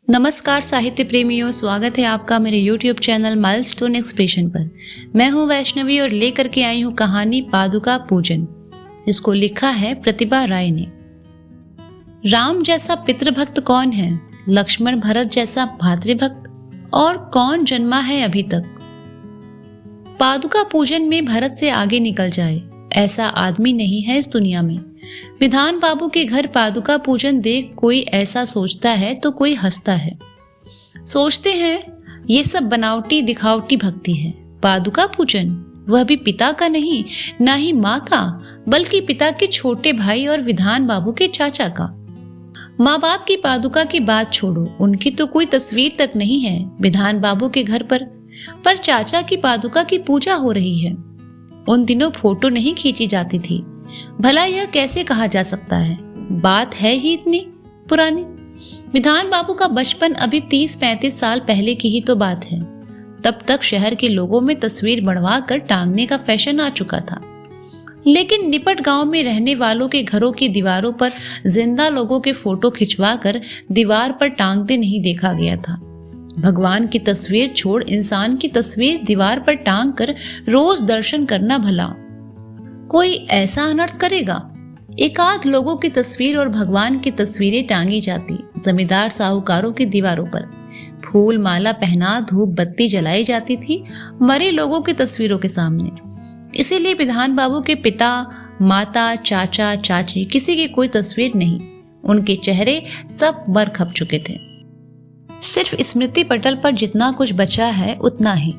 नमस्कार साहित्य प्रेमियों, स्वागत है आपका मेरे YouTube चैनल माइलस्टोन एक्सप्रेशन पर। मैं हूं वैष्णवी और लेकर के आई हूं कहानी पादुका पूजन, जिसको लिखा है प्रतिभा राय ने। राम जैसा पितृभक्त कौन है, लक्ष्मण भरत जैसा भातृभक्त, और कौन जन्मा है अभी तक। पादुका पूजन में भरत से आगे निकल जाए ऐसा आदमी नहीं है इस दुनिया में। विधान बाबू के घर पादुका पूजन देख कोई ऐसा सोचता है तो कोई हंसता है। सोचते हैं ये सब बनावटी दिखावटी भक्ति है। पादुका पूजन, वह भी पिता का नहीं, ना ही माँ का, बल्कि पिता के छोटे भाई और विधान बाबू के चाचा का। माँ बाप की पादुका की बात छोड़ो, उनकी तो कोई तस्वीर तक नहीं है विधान बाबू के घर पर चाचा की पादुका की पूजा हो रही है। उन दिनों फोटो नहीं खींची जाती थी। भला यह कैसे कहा जा सकता है, बात है ही इतनी पुरानी। विधान बाबू का बचपन अभी 30-35 साल पहले की ही तो बात है। तब तक शहर के लोगों में तस्वीर बनवा कर टांगने का फैशन आ चुका था, लेकिन निपट गांव में रहने वालों के घरों की दीवारों पर जिंदा लोगों के फोटो खिंचवा कर दीवार पर टांगते नहीं देखा गया था। भगवान की तस्वीर छोड़ इंसान की तस्वीर दीवार पर टांग कर रोज दर्शन करना भला कोई ऐसा अनर्थ करेगा। एकाध लोगों की तस्वीर और भगवान की तस्वीरें टांगी जाती जमींदार साहूकारों की दीवारों पर। फूल माला पहना धूप बत्ती जलाई जाती थी मरे लोगों की तस्वीरों के सामने। इसीलिए विधान बाबू के पिता, माता, चाचा, चाची किसी की कोई तस्वीर नहीं। उनके चेहरे सब मर खप चुके थे। सिर्फ स्मृति पटल पर जितना कुछ बचा है उतना ही।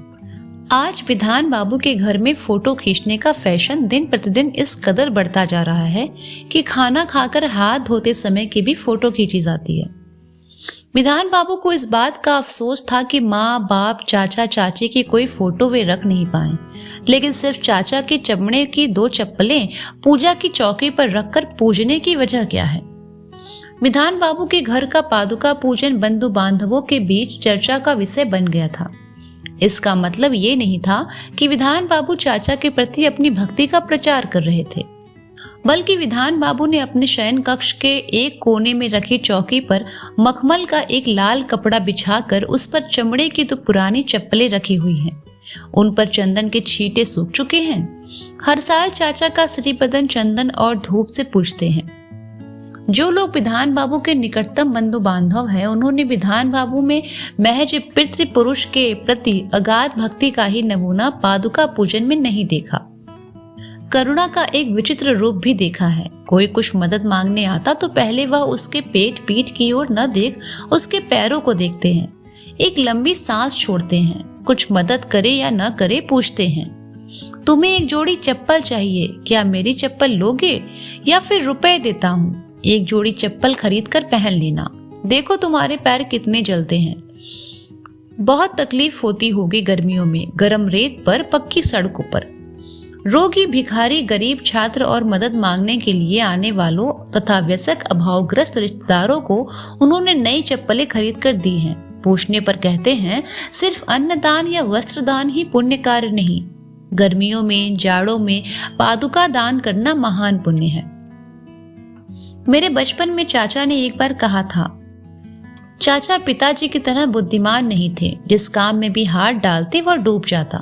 आज विधान बाबू के घर में फोटो खींचने का फैशन दिन प्रतिदिन इस कदर बढ़ता जा रहा है कि खाना खाकर हाथ धोते समय की भी फोटो खींची जाती है। विधान बाबू को इस बात का अफसोस था कि माँ बाप, चाचा चाची की कोई फोटो वे रख नहीं पाए, लेकिन सिर्फ चाचा के चमड़े की 2 चप्पलें पूजा की चौकी पर रखकर पूजने की वजह क्या है। विधान बाबू के घर का पादुका पूजन बंधु बांधवों के बीच चर्चा का विषय बन गया था। इसका मतलब ये नहीं था कि विधान बाबू चाचा के प्रति अपनी भक्ति का प्रचार कर रहे थे, बल्कि विधान बाबू ने अपने शयन कक्ष के एक कोने में रखी चौकी पर मखमल का एक लाल कपड़ा बिछाकर उस पर चमड़े की 2 पुरानी चप्पलें रखी हुई हैं। उन पर चंदन के छींटे सूख चुके हैं। हर साल चाचा का श्री बदन चंदन और धूप से पूजते हैं। जो लोग विधान बाबू के निकटतम बंधु बांधव हैं, उन्होंने विधान बाबू में महज पितृपुरुष के प्रति अगाध भक्ति का ही नमूना पादुका पूजन में नहीं देखा। करुणा का एक विचित्र रूप भी देखा है। कोई कुछ मदद मांगने आता तो पहले वह उसके पेट पीठ की ओर न देख उसके पैरों को देखते हैं। एक लंबी सांस छोड़ते हैं। कुछ मदद करे या न करे पूछते हैं, तुम्हें एक जोड़ी चप्पल चाहिए, क्या मेरी चप्पल लोगे, या फिर रुपए देता हूँ, एक जोड़ी चप्पल खरीद कर पहन लेना, देखो तुम्हारे पैर कितने जलते हैं। बहुत तकलीफ होती होगी गर्मियों में गर्म रेत पर, पक्की सड़कों पर। रोगी, भिखारी, गरीब, छात्र और मदद मांगने के लिए आने वालों तथा व्यसक अभावग्रस्त रिश्तेदारों को उन्होंने नई चप्पलें खरीद कर दी हैं। पूछने पर कहते हैं सिर्फ अन्नदान या वस्त्रदान ही पुण्य कार्य नहीं, गर्मियों में जाड़ों में पादुका दान करना महान पुण्य है। मेरे बचपन में चाचा ने एक बार कहा था, चाचा पिताजी की तरह बुद्धिमान नहीं थे, जिस काम में भी हाथ डालते वह डूब जाता।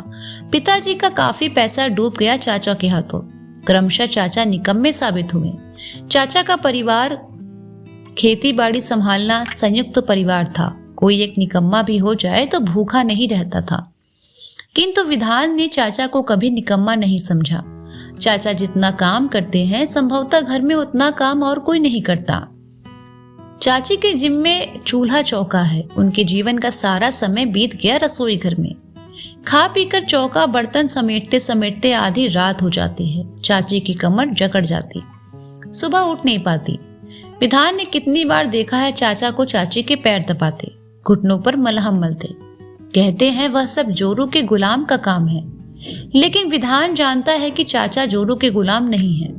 पिताजी का काफी पैसा डूब गया चाचा के हाथों। क्रमशः चाचा निकम्मे साबित हुए। चाचा का परिवार खेती बाड़ी संभालना संयुक्त परिवार था। कोई एक निकम्मा भी हो जाए तो भूखा नहीं रहता था, किंतु विधान ने चाचा को कभी निकम्मा नहीं समझा। चाचा जितना काम करते हैं संभवतः घर में उतना काम और कोई नहीं करता। चाची के जिम्मे चूल्हा चौका है। उनके जीवन का सारा समय बीत गया रसोई घर में। खा पीकर चौका बर्तन समेटते समेटते आधी रात हो जाती है। चाची की कमर जकड़ जाती, सुबह उठ नहीं पाती। विधान ने कितनी बार देखा है चाचा को चाची के पैर दबाते, घुटनों पर मलहम मलते। कहते हैं वह सब जोरू के गुलाम का काम है, लेकिन विधान जानता है कि चाचा जोरू के गुलाम नहीं है।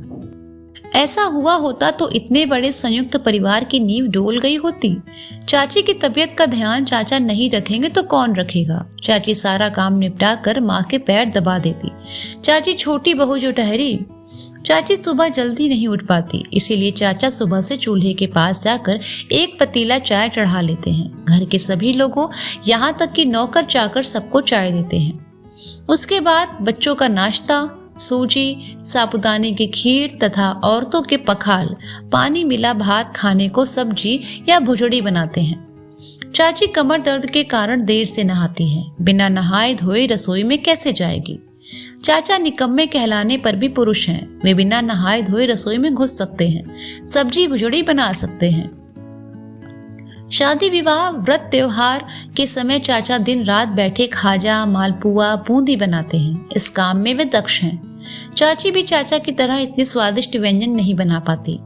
ऐसा हुआ होता तो इतने बड़े संयुक्त परिवार की नींव डोल गई होती। चाची की तबीयत का ध्यान चाचा नहीं रखेंगे तो कौन रखेगा। चाची सारा काम निपटा कर माँ के पैर दबा देती। चाची छोटी बहू जो ठहरी, चाची सुबह जल्दी नहीं उठ पाती, इसीलिए चाचा सुबह से चूल्हे के पास जाकर एक पतीला चाय चढ़ा लेते हैं। घर के सभी लोगों, यहाँ तक कि नौकर चाकर सबको चाय देते हैं। उसके बाद बच्चों का नाश्ता, सूजी, साबूदाने की खीर तथा औरतों के पखाल, पानी मिला भात खाने को सब्जी या भुजड़ी बनाते हैं। चाची कमर दर्द के कारण देर से नहाती है। बिना नहाए धोए रसोई में कैसे जाएगी? चाचा निकम्मे कहलाने पर भी पुरुष हैं। वे बिना नहाए धोए रसोई में घुस सकते हैं, सब्जी भुजड़ी बना सकते हैं। शादी विवाह व्रत त्योहार के समय चाचा दिन रात बैठे खाजा, मालपुआ, बूंदी बनाते हैं। इस काम में वे दक्ष हैं। चाची भी चाचा की तरह इतने स्वादिष्ट व्यंजन नहीं बना पाती।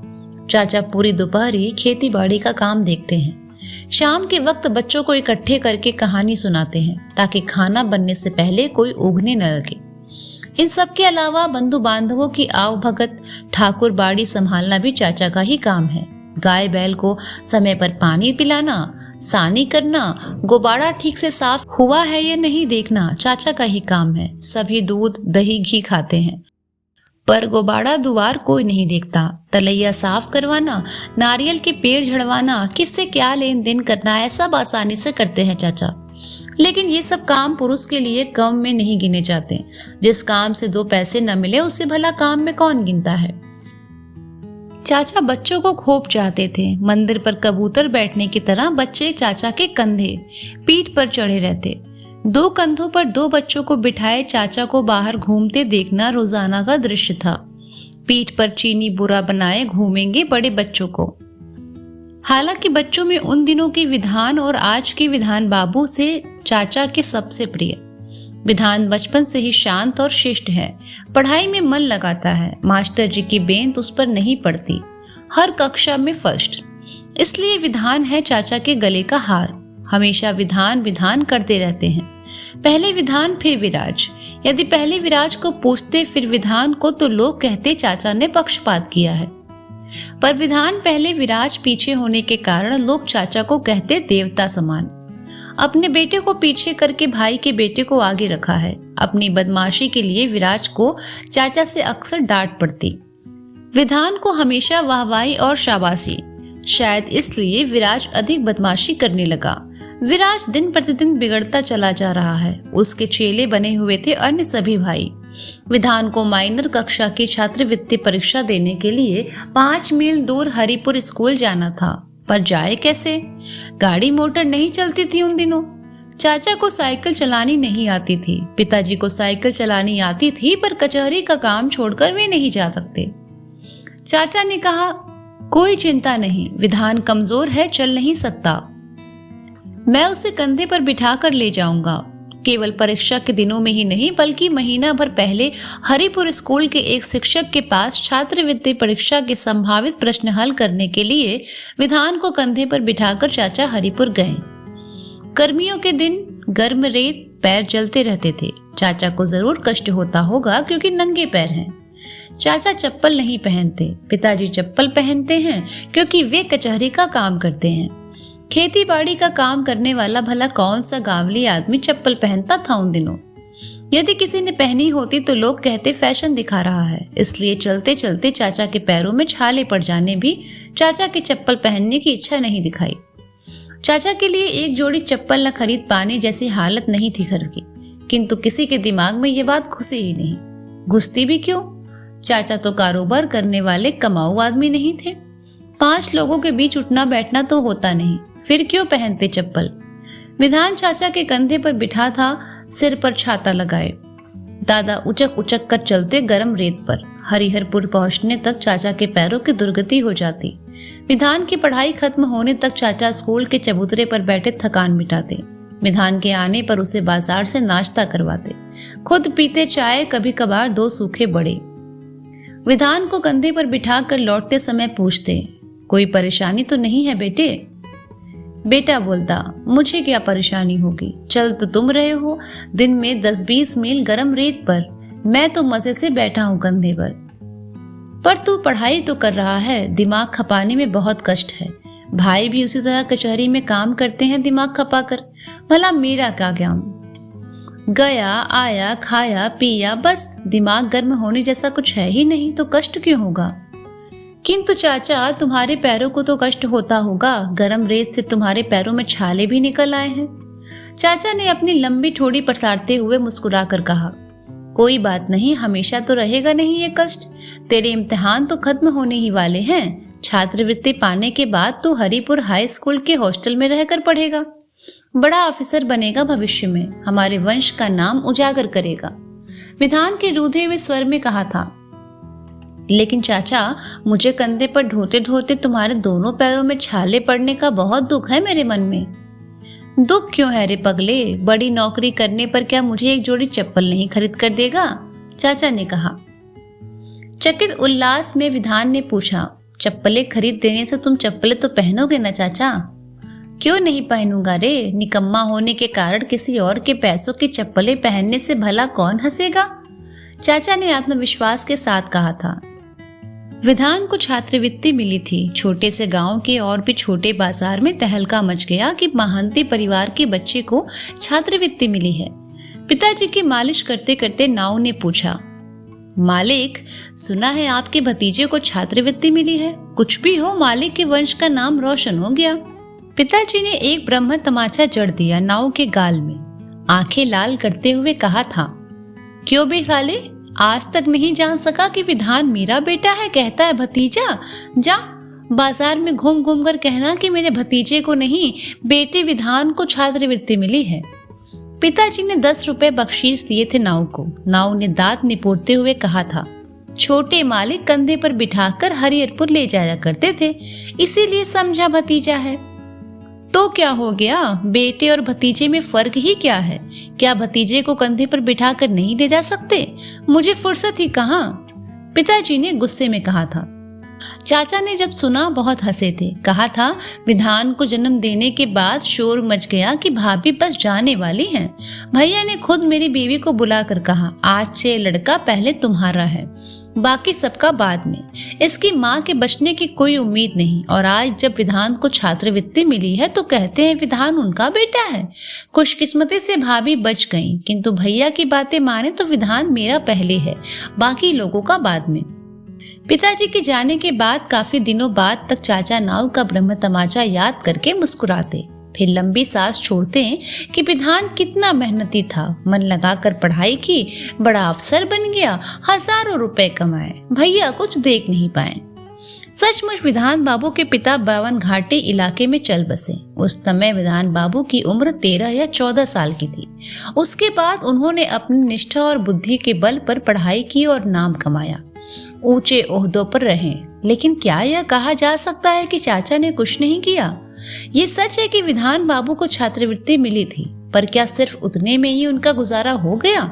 चाचा पूरी दोपहरी खेती बाड़ी का काम देखते हैं। शाम के वक्त बच्चों को इकट्ठे करके कहानी सुनाते हैं ताकि खाना बनने से पहले कोई ऊँघने न लगे। इन सब के अलावा बंधु बांधवों की आवभगत, ठाकुर बाड़ी संभालना भी चाचा का ही काम है। गाय बैल को समय पर पानी पिलाना, सानी करना, गोबाड़ा ठीक से साफ हुआ है या नहीं देखना चाचा का ही काम है। सभी दूध, दही, घी खाते हैं, पर गोबाड़ा दुआर कोई नहीं देखता। तलैया साफ करवाना, नारियल के पेड़ झड़वाना, किससे क्या लेन देन करना है, सब आसानी से करते हैं चाचा। लेकिन ये सब काम पुरुष के लिए कम में नहीं गिने जाते। जिस काम से 2 पैसे न मिले उसे भला काम में कौन गिनता है। चाचा बच्चों को खूब चाहते थे। मंदिर पर कबूतर बैठने की तरह बच्चे चाचा के कंधे, पीठ पर चढ़े रहते। 2 कंधों पर 2 बच्चों को बिठाए चाचा को बाहर घूमते देखना रोजाना का दृश्य था। पीठ पर चीनी बुरा बनाए घूमेंगे बड़े बच्चों को। हालांकि बच्चों में उन दिनों के विधान और आज के विधान बाबू से चाचा के सबसे प्रिय। विधान बचपन से ही शांत और शिष्ट है, पढ़ाई में मन लगाता है। मास्टर जी की बेंत उस पर नहीं पड़ती, हर कक्षा में फर्स्ट। इसलिए विधान है चाचा के गले का हार। हमेशा विधान विधान करते रहते हैं। पहले विधान फिर विराज। यदि पहले विराज को पूछते फिर विधान को तो लोग कहते चाचा ने पक्षपात किया है। पर विधान पहले विराज पीछे होने के कारण लोग चाचा को कहते देवता समान। अपने बेटे को पीछे करके भाई के बेटे को आगे रखा है। अपनी बदमाशी के लिए विराज को चाचा से अक्सर डांट पड़ती। विधान को हमेशा वाहवाही और शाबाशी। शायद इसलिए विराज अधिक बदमाशी करने लगा। विराज दिन प्रतिदिन बिगड़ता चला जा रहा है। उसके चेले बने हुए थे अन्य सभी भाई। विधान को माइनर कक्षा की छात्रवृत्ति परीक्षा देने के लिए 5 मील दूर हरिपुर स्कूल जाना था, पर जाए कैसे? गाड़ी मोटर नहीं चलती थी उन दिनों। चाचा को साइकिल चलानी नहीं आती थी। पिताजी को साइकिल चलानी आती थी, पर कचहरी का काम छोड़कर वे नहीं जा सकते। चाचा ने कहा, कोई चिंता नहीं, विधान कमजोर है, चल नहीं सकता। मैं उसे कंधे पर बिठाकर ले जाऊंगा। केवल परीक्षा के दिनों में ही नहीं बल्कि महीना भर पहले हरिपुर स्कूल के एक शिक्षक के पास छात्रवृत्ति परीक्षा के संभावित प्रश्न हल करने के लिए विधान को कंधे पर बिठाकर चाचा हरिपुर गए। गर्मियों के दिन गर्म रेत, पैर जलते रहते थे। चाचा को जरूर कष्ट होता होगा क्योंकि नंगे पैर हैं। चाचा चप्पल नहीं पहनते। पिताजी चप्पल पहनते हैं क्योंकि वे कचहरी का काम करते हैं। खेती बाड़ी का काम करने वाला भला कौन सा गांवली आदमी चप्पल पहनता था उन दिनों। यदि किसी ने पहनी होती तो लोग कहते फैशन दिखा रहा है। इसलिए चलते चलते चाचा के पैरों में छाले पड़ जाने भी चाचा की चप्पल पहनने की इच्छा नहीं दिखाई। चाचा के लिए एक जोड़ी चप्पल न खरीद पाने जैसी हालत नहीं थी घर की, किंतु किसी के दिमाग में ये बात घुसी ही नहीं। घुसती भी क्यों? चाचा तो कारोबार करने वाले कमाऊ आदमी नहीं थे। 5 लोगों के बीच उठना बैठना तो होता नहीं, फिर क्यों पहनते चप्पल? विधान चाचा के कंधे पर बिठा था, सिर पर छाता लगाए। दादा उचक उचक कर चलते गरम रेत पर। हरिहरपुर पहुंचने तक चाचा के पैरों की दुर्गति हो जाती। विधान की पढ़ाई खत्म होने तक चाचा स्कूल के चबूतरे पर बैठे थकान मिटाते। विधान के आने पर उसे बाजार से नाश्ता करवाते। खुद पीते चाय, कभी कभार 2 सूखे बड़े। विधान को कंधे पर बिठाकर लौटते समय पूछते, कोई परेशानी तो नहीं है बेटे? बेटा बोलता, मुझे क्या परेशानी होगी, चल तो तुम रहे हो दिन में 10-20 मील गरम रेत पर, मैं तो मजे से बैठा हूं कंधे पर तू पढ़ाई तो कर रहा है, दिमाग खपाने में बहुत कष्ट है। भाई भी उसी तरह कचहरी में काम करते हैं दिमाग खपाकर, भला मेरा क्या ज्ञान। गया आया खाया पिया, बस दिमाग गर्म होने जैसा कुछ है ही नहीं, तो कष्ट क्यों होगा? किंतु चाचा तुम्हारे पैरों को तो कष्ट होता होगा, गर्म रेत से तुम्हारे पैरों में छाले भी निकल आए हैं। चाचा ने अपनी लंबी ठोड़ी पसारते हुए मुस्कुरा कर कहा, कोई बात नहीं, हमेशा तो रहेगा नहीं ये कष्ट। तेरे इम्तिहान तो खत्म होने ही वाले हैं। छात्रवृत्ति पाने के बाद तू हरिपुर हाई स्कूल के हॉस्टल में रहकर पढ़ेगा। बड़ा ऑफिसर बनेगा भविष्य में, हमारे वंश का नाम उजागर करेगा। विधान के रूधे हुए स्वर में कहा था। लेकिन चाचा, मुझे कंधे पर ढोते ढोते तुम्हारे दोनों पैरों में छाले पड़ने का बहुत दुख है मेरे मन में। दुख क्यों है रे पगले? बड़ी नौकरी करने पर क्या मुझे एक जोड़ी चप्पल नहीं खरीद कर देगा? चाचा ने कहा। चकित उल्लास में विधान ने पूछा, चप्पलें खरीद देने से तुम चप्पलें तो पहनोगे ना चाचा? क्यों नहीं पहनूंगा रे? निकम्मा होने के कारण किसी और के पैसों की चप्पलें पहनने से भला कौन हंसेगा? चाचा ने आत्मविश्वास के साथ कहा था। विधान को छात्रवृत्ति मिली थी। छोटे से गांव के और भी छोटे बाजार में तहलका मच गया कि महांती परिवार के बच्चे को छात्रवृत्ति मिली है। पिताजी की मालिश करते करते नाऊ ने पूछा, मालिक, सुना है आपके भतीजे को छात्रवृत्ति मिली है। कुछ भी हो, मालिक के वंश का नाम रोशन हो गया। पिताजी ने एक ब्रह्म तमाचा जड़ दिया नाऊ के गाल में। आंखें लाल करते हुए कहा था, क्यों बे साले, आज तक नहीं जान सका कि विधान मेरा बेटा है? कहता है भतीजा। जा बाजार में घूम घूम कर कहना कि मेरे भतीजे को नहीं, बेटे विधान को छात्रवृत्ति मिली है। पिताजी ने 10 रुपए बख्शीश दिए थे नाऊ को। नाऊ ने दांत निपोड़ते हुए कहा था, छोटे मालिक कंधे पर बिठाकर हरिहरपुर ले जाया करते थे, इसीलिए समझा भतीजा है। तो क्या हो गया? बेटे और भतीजे में फर्क ही क्या है? क्या भतीजे को कंधे पर बिठाकर नहीं ले जा सकते? मुझे फुर्सत ही कहाँ? पिताजी ने गुस्से में कहा था। चाचा ने जब सुना बहुत हंसे थे। कहा था, विधान को जन्म देने के बाद शोर मच गया कि भाभी बस जाने वाली हैं। भैया ने खुद मेरी बीवी को बुलाकर कहा, आज से लड़का पहले तुम्हारा है, बाकी सबका बाद में। इसकी माँ के बचने की कोई उम्मीद नहीं। और आज जब विधान को छात्रवृत्ति मिली है तो कहते हैं विधान उनका बेटा है। खुशकिस्मती से भाभी बच गई, किंतु भैया की बातें माने तो विधान मेरा पहले है, बाकी लोगों का बाद में। पिताजी के जाने के बाद काफी दिनों बाद तक चाचा नाव का ब्रह्म तमाचा याद करके मुस्कुराते, फिर लंबी सांस छोड़ते कि विधान कितना मेहनती था। मन लगाकर पढ़ाई की, बड़ा अफसर बन गया, हजारों रुपए कमाए, भैया कुछ देख नहीं पाए। सचमुच विधान बाबू के पिता 52 घाटी इलाके में चल बसे। उस समय विधान बाबू की उम्र 13 या 14 साल की थी। उसके बाद उन्होंने अपनी निष्ठा और बुद्धि के बल पर पढ़ाई की और नाम कमाया, ऊंचे ओहदों पर रहे। लेकिन क्या यह कहा जा सकता है कि चाचा ने कुछ नहीं किया? ये सच है कि विधान बाबू को छात्रवृत्ति मिली थी, पर क्या सिर्फ उतने में ही उनका गुजारा हो गया?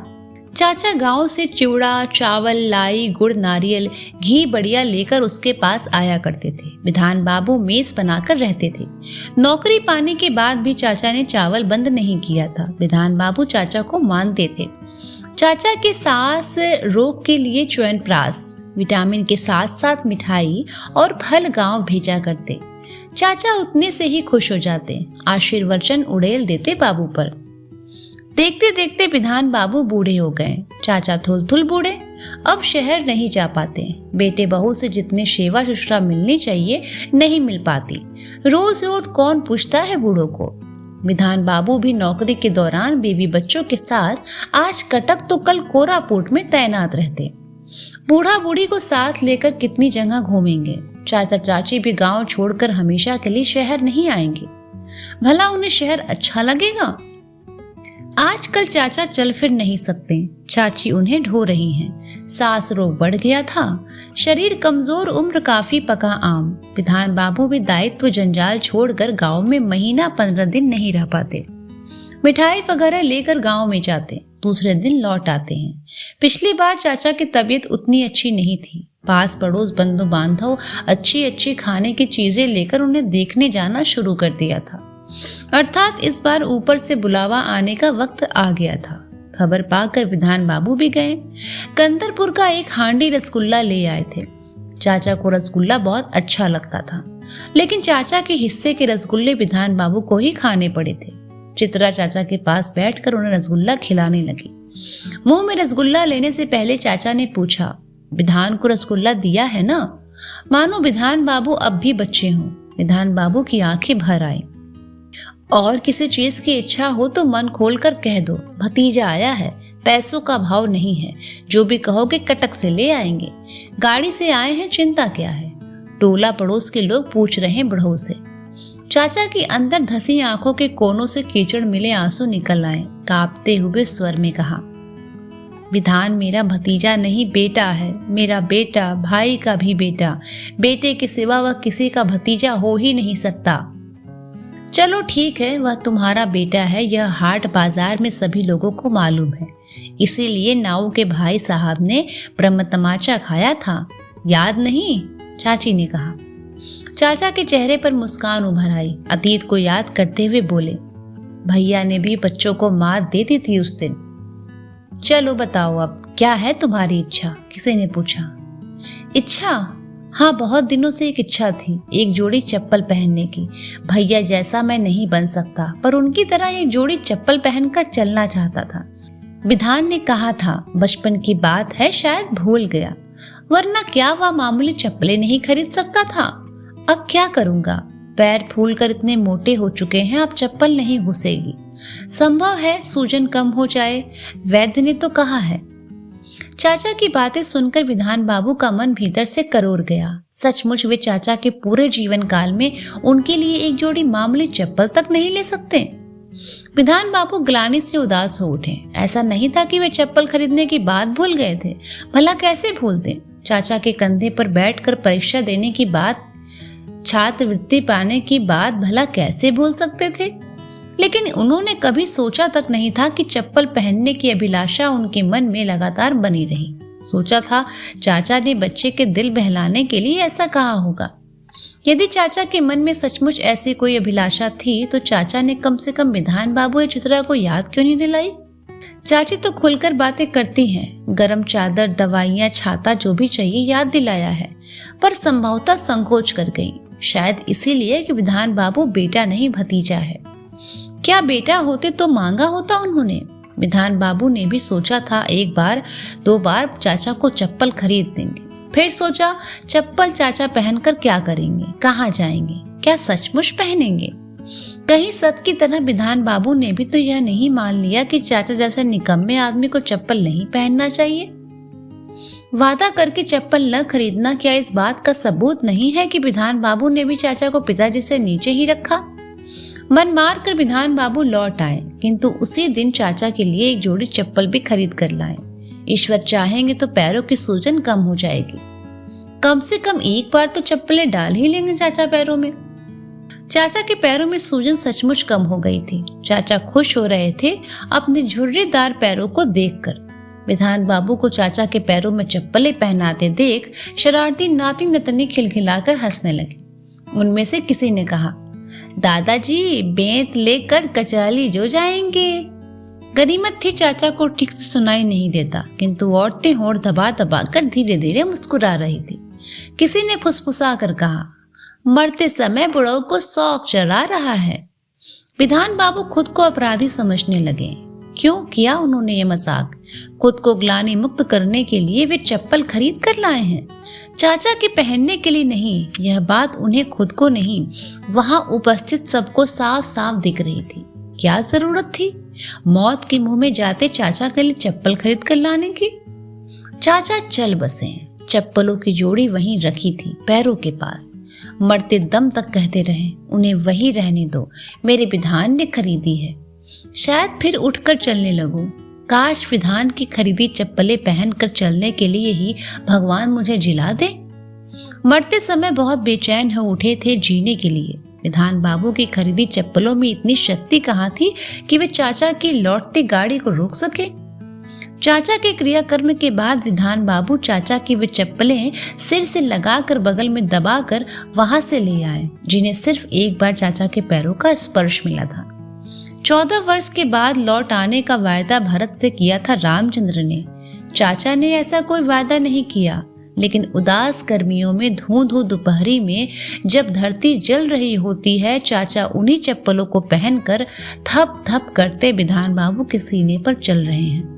चाचा गांव से चिवड़ा, चावल, लाई, गुड़, नारियल, घी बढ़िया लेकर उसके पास आया करते थे। विधान बाबू मेज बनाकर रहते थे। नौकरी पाने के बाद भी चाचा ने चावल बंद नहीं किया था। विधान बाबू चाचा को मानते थे। चाचा के सांस रोग के लिए च्यवनप्राश, विटामिन के साथ साथ मिठाई और फल गांव भेजा करते। चाचा उतने से ही खुश हो जाते, आशीर्वचन उड़ेल देते बाबू पर। देखते देखते विधान बाबू बूढ़े हो गए। चाचा थुल बूढ़े, अब शहर नहीं जा पाते। बेटे बहू से जितनी सेवा शुश्रा मिलनी चाहिए नहीं मिल पाती। रोज रोज कौन पूछता है बूढ़ों को? विधान बाबू भी नौकरी के दौरान बीवी बच्चों के साथ आज कटक तो कल कोरापुट में तैनात रहते। बूढ़ा बूढ़ी को साथ लेकर कितनी जगह घूमेंगे। चाचा चाची भी गांव छोड़कर हमेशा के लिए शहर नहीं आएंगे। भला उन्हें शहर अच्छा लगेगा? आजकल चाचा चल फिर नहीं सकते, चाची उन्हें ढो रही हैं। सांस रोग बढ़ गया था, शरीर कमजोर, उम्र काफी पका आम। विधान बाबू भी दायित्व जंजाल छोड़कर गांव में महीना 15 दिन नहीं रह पाते। मिठाई वगैरह लेकर गांव में जाते, दूसरे दिन लौट आते हैं। पिछली बार चाचा की तबीयत उतनी अच्छी नहीं थी। पास पड़ोस बंधु बांधव अच्छी अच्छी खाने की चीजें लेकर उन्हें देखने जाना शुरू कर दिया था। अर्थात इस बार ऊपर से बुलावा आने का वक्त आ गया था। खबर पाकर विधान बाबू भी गए। कंदरपुर का एक हांडी रसगुल्ला ले आए थे। चाचा को रसगुल्ला बहुत अच्छा लगता था, लेकिन चाचा के हिस्से के रसगुल्ले विधान बाबू को ही खाने पड़े थे। चित्रा चाचा के पास बैठकर उन्हें रसगुल्ला खिलाने लगी। मुंह में रसगुल्ला लेने से पहले चाचा ने पूछा, विधान को रसगुल्ला दिया है ना? मानो विधान बाबू अब भी बच्चे हों। विधान बाबू की आंखें भर आई। और किसी चीज की इच्छा हो तो मन खोलकर कह दो, भतीजा आया है, पैसों का भाव नहीं है, जो भी कहोगे कटक से ले आएंगे। गाड़ी से आए हैं, चिंता क्या है? टोला पड़ोस के लोग पूछ रहे हैं बुढ़ऊ से। चाचा की अंदर धसी आंखों के कोनों से कीचड़ मिले आंसू निकल आए। कांपते हुए स्वर में कहा, विधान मेरा भतीजा नहीं, बेटा है, मेरा बेटा, भाई का भी बेटा। बेटे के सिवा वह किसी का भतीजा हो ही नहीं सकता। चलो ठीक है, वह तुम्हारा बेटा है, यह हाट बाजार में सभी लोगों को मालूम है। इसीलिए नाऊ के भाई साहब ने ब्रह्म तमाचा खाया था, याद नहीं? चाची ने कहा। चाचा के चेहरे पर मुस्कान उभर आई। अतीत को याद करते हुए बोले, भैया ने भी बच्चों को मात दे दी थी उस दिन। चलो बताओ अब क्या है तुम्हारी इच्छा? किसी ने पूछा। इच्छा? हाँ, बहुत दिनों से एक इच्छा थी, एक जोड़ी चप्पल पहनने की। भैया जैसा मैं नहीं बन सकता, पर उनकी तरह एक जोड़ी चप्पल पहनकर चलना चाहता था। विधान ने कहा था, बचपन की बात है, शायद भूल गया, वरना क्या वह मामूली चप्पलें नहीं खरीद सकता था? अब क्या करूंगा? पैर फूलकर इतने मोटे हो चुके हैं, अब चप्पल नहीं घुसेगी। संभव है सूजन कम हो जाए, वैद्य ने तो कहा है। चाचा की बातें सुनकर विधान बाबू का मन भीतर से करोड़ गया। सचमुच वे चाचा के पूरे जीवन काल में उनके लिए एक जोड़ी मामूली चप्पल तक नहीं ले सकते। विधान बाबू ग्लानि से उदास हो उठे। ऐसा नहीं था कि वे चप्पल खरीदने की बात भूल गए थे, भला कैसे भूलते? चाचा के कंधे पर बैठकर परीक्षा देने की बात, छात्रवृत्ति पाने की बात भला कैसे भूल सकते थे? लेकिन उन्होंने कभी सोचा तक नहीं था कि चप्पल पहनने की अभिलाषा उनके मन में लगातार बनी रही। सोचा था चाचा ने बच्चे के दिल बहलाने के लिए ऐसा कहा होगा। यदि चाचा के मन में सचमुच ऐसी कोई अभिलाषा थी तो चाचा ने कम से कम विधान बाबू या चित्रा को याद क्यों नहीं दिलाई? चाची तो खुलकर बातें करती हैं, गरम चादर, दवाइयाँ, छाता, जो भी चाहिए याद दिलाया है, पर संभवतः संकोच कर गई। शायद इसीलिए कि विधान बाबू बेटा नहीं भतीजा है। क्या बेटा होते तो मांगा होता उन्होंने? विधान बाबू ने भी सोचा था एक बार दो बार चाचा को चप्पल खरीद देंगे, फिर सोचा चप्पल चाचा पहनकर क्या करेंगे, कहाँ जाएंगे, क्या सचमुच पहनेंगे? कहीं सबकी तरह विधान बाबू ने भी तो यह नहीं मान लिया कि चाचा जैसे निकम्मे आदमी को चप्पल नहीं पहनना चाहिए? वादा करके चप्पल न खरीदना क्या इस बात का सबूत नहीं है कि विधान बाबू ने भी चाचा को पिताजी से नीचे ही रखा? मन मार कर विधान बाबू लौट आए, किंतु उसी दिन चाचा के लिए एक जोड़ी चप्पल भी खरीद कर लाए। ईश्वर चाहेंगे तो पैरों की सूजन कम हो जाएगी। कम से कम एक बार तो चप्पलें डाल ही लेंगे चाचा पैरों में। चाचा के पैरों में सूजन सचमुच कम हो गई थी। चाचा खुश हो रहे थे अपने झुर्रीदार पैरों को देखकर। विधान बाबू को चाचा के पैरों में चप्पलें पहनाते देख शरारती नाती नतनी खिलखिलाकर हंसने लगे। उनमें से किसी ने कहा, दादाजी बेंत लेकर कचाली जो जाएंगे। गनीमत थी चाचा को ठीक से सुनाई नहीं देता, किंतु औरतें होंठ दबा दबा कर धीरे धीरे मुस्कुरा रही थी। किसी ने फुसफुसा कर कहा, मरते समय बुढ़ऊ को शौक चढ़ा रहा है। विधान बाबू खुद को अपराधी समझने लगे। क्यों किया उन्होंने ये मजाक? खुद को ग्लानि मुक्त करने के लिए वे चप्पल खरीद कर लाए हैं, चाचा के पहनने के लिए नहीं। यह बात उन्हें खुद को नहीं, वहां उपस्थित सबको साफ साफ दिख रही थी। क्या जरूरत थी मौत के मुंह में जाते चाचा के लिए चप्पल खरीद कर लाने की? चाचा चल बसे। चप्पलों की जोड़ी वहीं रखी थी पैरों के पास। मरते दम तक कहते रहे, उन्हें वहीं रहने दो, मेरे विधान ने खरीदी है। शायद फिर उठकर चलने लगूं। काश विधान की खरीदी चप्पलें पहनकर चलने के लिए ही भगवान मुझे जिला दे। मरते समय बहुत बेचैन हो उठे थे जीने के लिए। विधान बाबू की खरीदी चप्पलों में इतनी शक्ति कहाँ थी कि वे चाचा की लौटती गाड़ी को रोक सके। चाचा के क्रियाकर्म के बाद विधान बाबू चाचा की वे चप्पलें सिर से लगाकर बगल में दबाकर वहां से ले आए, जिन्हें सिर्फ एक बार चाचा के पैरों का स्पर्श मिला था। 14 वर्ष के बाद लौट आने का वायदा भरत से किया था रामचंद्र ने। चाचा ने ऐसा कोई वायदा नहीं किया, लेकिन उदास गर्मियों में धूं दोपहरी में जब धरती जल रही होती है, चाचा उन्हीं चप्पलों को पहनकर थप थप करते विधान बाबू के सीने पर चल रहे हैं।